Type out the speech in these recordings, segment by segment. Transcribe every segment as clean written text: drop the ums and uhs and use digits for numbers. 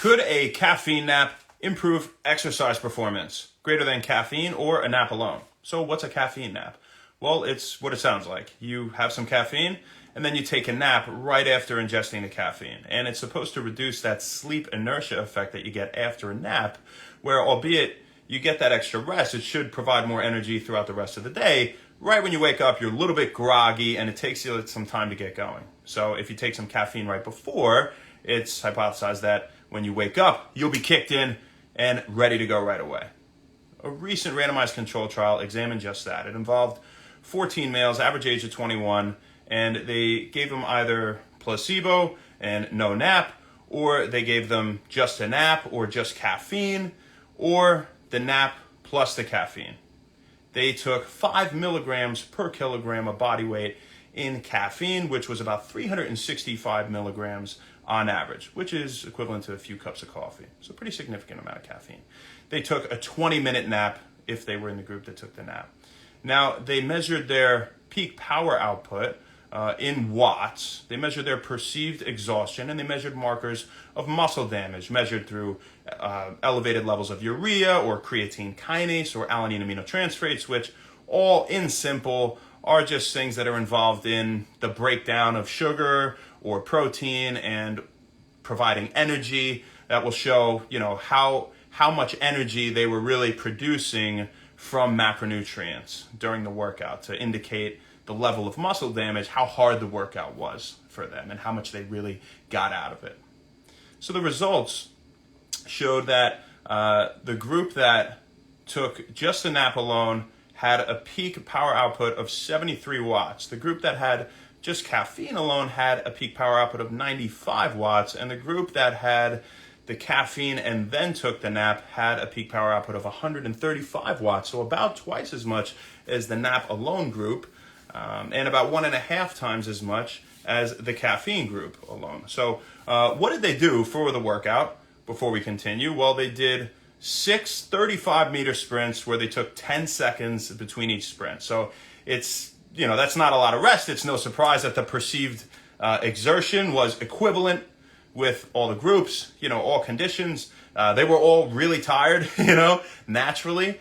Could a caffeine nap improve exercise performance greater than caffeine or a nap alone? So what's a caffeine nap? Well, it's what it sounds like. You have some caffeine and then you take a nap right after ingesting the caffeine. And it's supposed to reduce that sleep inertia effect that you get after a nap, where albeit you get that extra rest, it should provide more energy throughout the rest of the day. Right when you wake up, you're a little bit groggy and it takes you some time to get going. So if you take some caffeine right before, it's hypothesized that when you wake up, you'll be kicked in and ready to go right away. A recent randomized control trial examined just that. It involved 14 males, average age of 21, and they gave them either placebo and no nap, or they gave them just a nap or just caffeine, or the nap plus the caffeine. They took 5 milligrams per kilogram of body weight in caffeine, which was about 365 milligrams on average, which is equivalent to a few cups of coffee. So a pretty significant amount of caffeine. They took a 20-minute nap if they were in the group that took the nap. Now, they measured their peak power output in watts. They measured their perceived exhaustion, and they measured markers of muscle damage, measured through elevated levels of urea or creatine kinase or alanine aminotransferates, which all in simple are just things that are involved in the breakdown of sugar or protein and providing energy that will show, how much energy they were really producing from macronutrients during the workout to indicate the level of muscle damage, how hard the workout was for them, and how much they really got out of it. So the results showed that the group that took just the nap alone had a peak power output of 73 watts. The group that had just caffeine alone had a peak power output of 95 watts, and the group that had the caffeine and then took the nap had a peak power output of 135 watts, so about twice as much as the nap alone group, and about 1.5 times as much as the caffeine group alone. So what did they do for the workout before we continue? Well, they did 6 35-meter sprints where they took 10 seconds between each sprint. So it's, that's not a lot of rest. It's no surprise that the perceived exertion was equivalent with all the groups, all conditions. They were all really tired, naturally.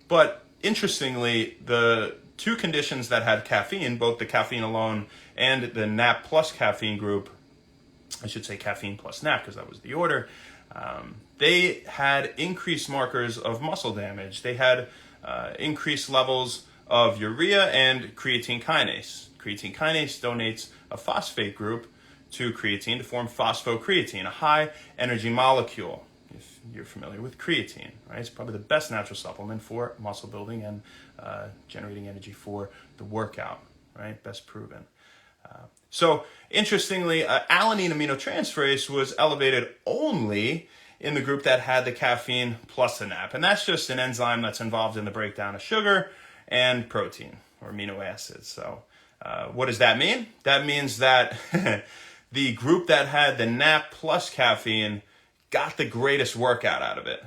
But interestingly, the two conditions that had caffeine, both the caffeine alone and the nap plus caffeine group, I should say caffeine plus nap because that was the order, they had increased markers of muscle damage. They had increased levels of urea and creatine kinase. Creatine kinase donates a phosphate group to creatine to form phosphocreatine, a high energy molecule. If you're familiar with creatine, right? It's probably the best natural supplement for muscle building and generating energy for the workout, right? Best proven. So interestingly, alanine aminotransferase was elevated only in the group that had the caffeine plus the nap. And that's just an enzyme that's involved in the breakdown of sugar and protein or amino acids. So what does that mean? That means that the group that had the nap plus caffeine got the greatest workout out of it.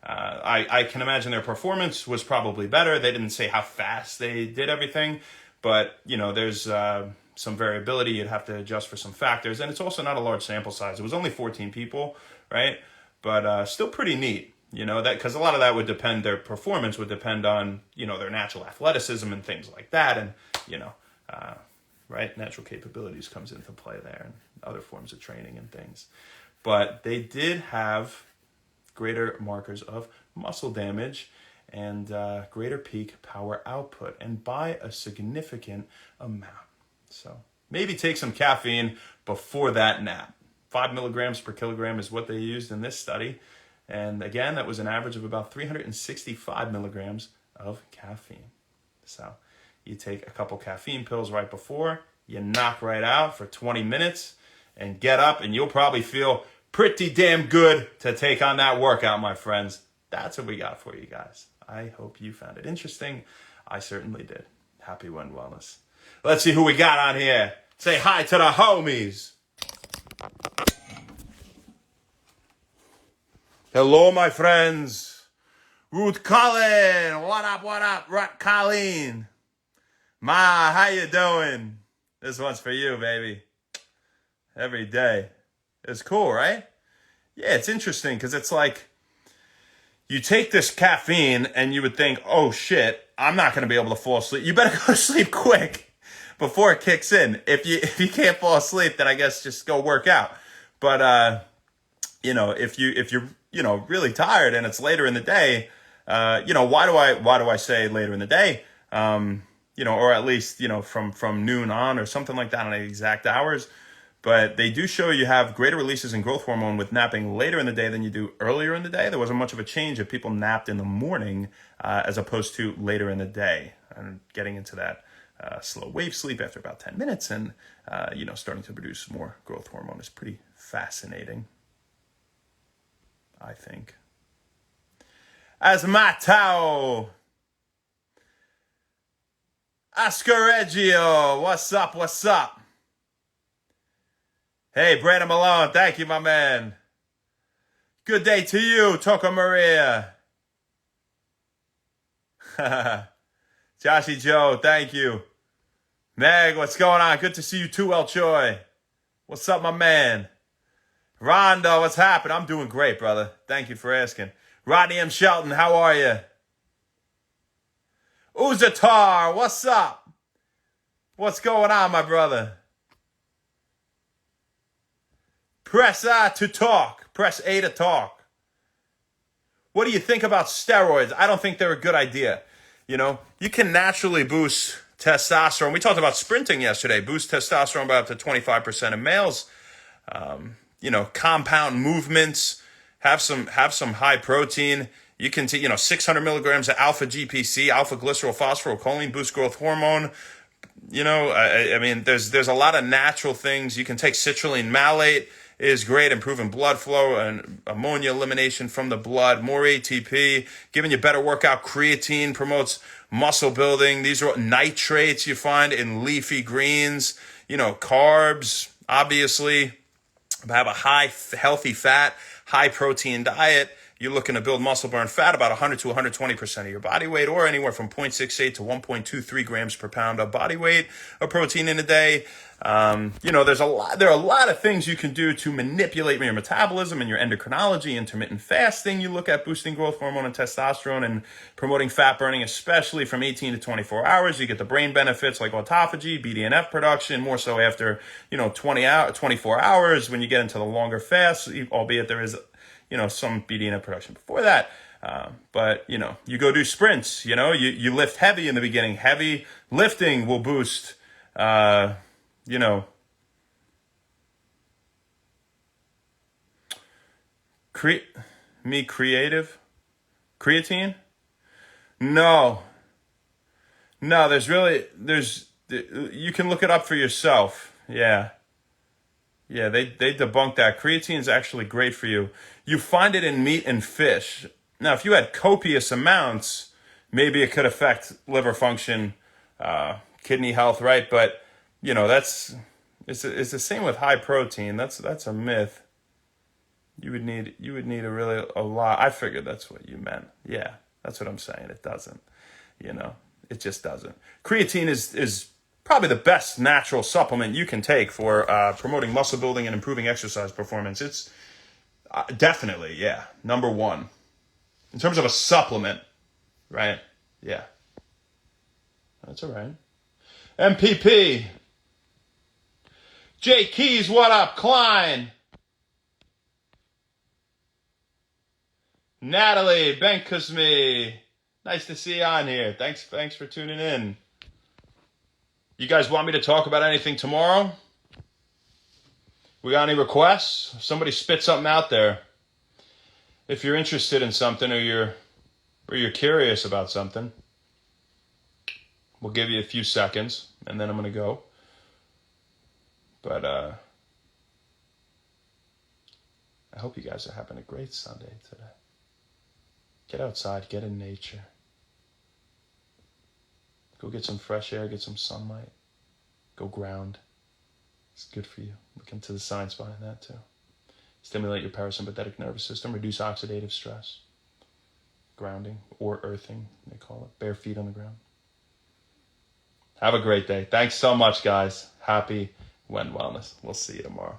I can imagine their performance was probably better. They didn't say how fast they did everything, but there's some variability. You'd have to adjust for some factors, and it's also not a large sample size. It was only 14 people, right? But still pretty neat. That because a lot of that would depend. Their performance would depend on their natural athleticism and things like that, and right, natural capabilities comes into play there, and other forms of training and things. But they did have greater markers of muscle damage and greater peak power output, and by a significant amount. So maybe take some caffeine before that nap. 5 milligrams per kilogram is what they used in this study. And again, that was an average of about 365 milligrams of caffeine. So you take a couple caffeine pills right before, you knock right out for 20 minutes and get up, and you'll probably feel pretty damn good to take on that workout, my friends. That's what we got for you guys. I hope you found it interesting. I certainly did. Happy One Wellness. Let's see who we got on here. Say hi to the homies. Hello, my friends. Ruth Colleen. What up, Ruth Colleen? Ma, how you doing? This one's for you, baby. Every day. It's cool, right? Yeah, it's interesting because it's like you take this caffeine and you would think, oh shit, I'm not going to be able to fall asleep. You better go to sleep quick before it kicks in. If you can't fall asleep, then I guess just go work out. But if you're really tired and it's later in the day, why do I say later in the day? Or at least from noon on or something like that on the exact hours. But they do show you have greater releases in growth hormone with napping later in the day than you do earlier in the day. There wasn't much of a change if people napped in the morning as opposed to later in the day. And getting into that slow wave sleep after about 10 minutes and, starting to produce more growth hormone is pretty fascinating, I think. As Matao, Ascareggio, what's up, what's up? Hey, Brandon Malone, thank you, my man. Good day to you, Toca Maria. Joshy Joe, thank you. Meg, what's going on? Good to see you too, El Choi. What's up, my man? Rondo, what's happening? I'm doing great, brother. Thank you for asking. Rodney M. Shelton, how are you? Uzatar, what's up? What's going on, my brother? Press A to talk. Press A to talk. What do you think about steroids? I don't think they're a good idea. You can naturally boost testosterone. We talked about sprinting yesterday. Boost testosterone by up to 25% in males. Compound movements. Have some high protein. You can take 600 milligrams of alpha GPC, alpha glycerol phosphorylcholine, boost growth hormone. There's a lot of natural things. You can take citrulline malate. Is great, improving blood flow and ammonia elimination from the blood, more ATP, giving you better workout. Creatine promotes muscle building. These are nitrates you find in leafy greens, carbs, obviously. Have a high healthy fat, high protein diet. You're looking to build muscle, burn fat about 100 to 120% of your body weight, or anywhere from 0.68 to 1.23 grams per pound of body weight of protein in a day. There are a lot of things you can do to manipulate your metabolism and your endocrinology. Intermittent fasting, you look at boosting growth hormone and testosterone and promoting fat burning, especially from 18 to 24 hours. You get the brain benefits like autophagy, BDNF production, more so after, 24 hours when you get into the longer fasts, albeit there is, some BDNF production before that. But you go do sprints, you lift heavy in the beginning. Heavy lifting will boost, creative creatine. No, you can look it up for yourself. Yeah, they debunked that. Creatine is actually great for you. You find it in meat and fish. Now, if you had copious amounts, maybe it could affect liver function, kidney health, right? But it's the same with high protein. That's a myth. You would need a lot. I figured that's what you meant. Yeah, that's what I'm saying. It doesn't. It just doesn't. Creatine is probably the best natural supplement you can take for promoting muscle building and improving exercise performance. It's definitely, yeah, number one. In terms of a supplement, right? Yeah. That's all right. MPP. Jay Keys, what up? Klein. Natalie, Ben Kuzmi. Nice to see you on here. Thanks for tuning in. You guys want me to talk about anything tomorrow? We got any requests? Somebody spit something out there. If you're interested in something or you're curious about something, we'll give you a few seconds and then I'm going to go. But I hope you guys are having a great Sunday today. Get outside, get in nature. Go get some fresh air, get some sunlight. Go ground. It's good for you. Look into the science behind that too. Stimulate your parasympathetic nervous system, reduce oxidative stress. Grounding or earthing, they call it. Bare feet on the ground. Have a great day. Thanks so much, guys. Happy When Wellness. We'll see you tomorrow.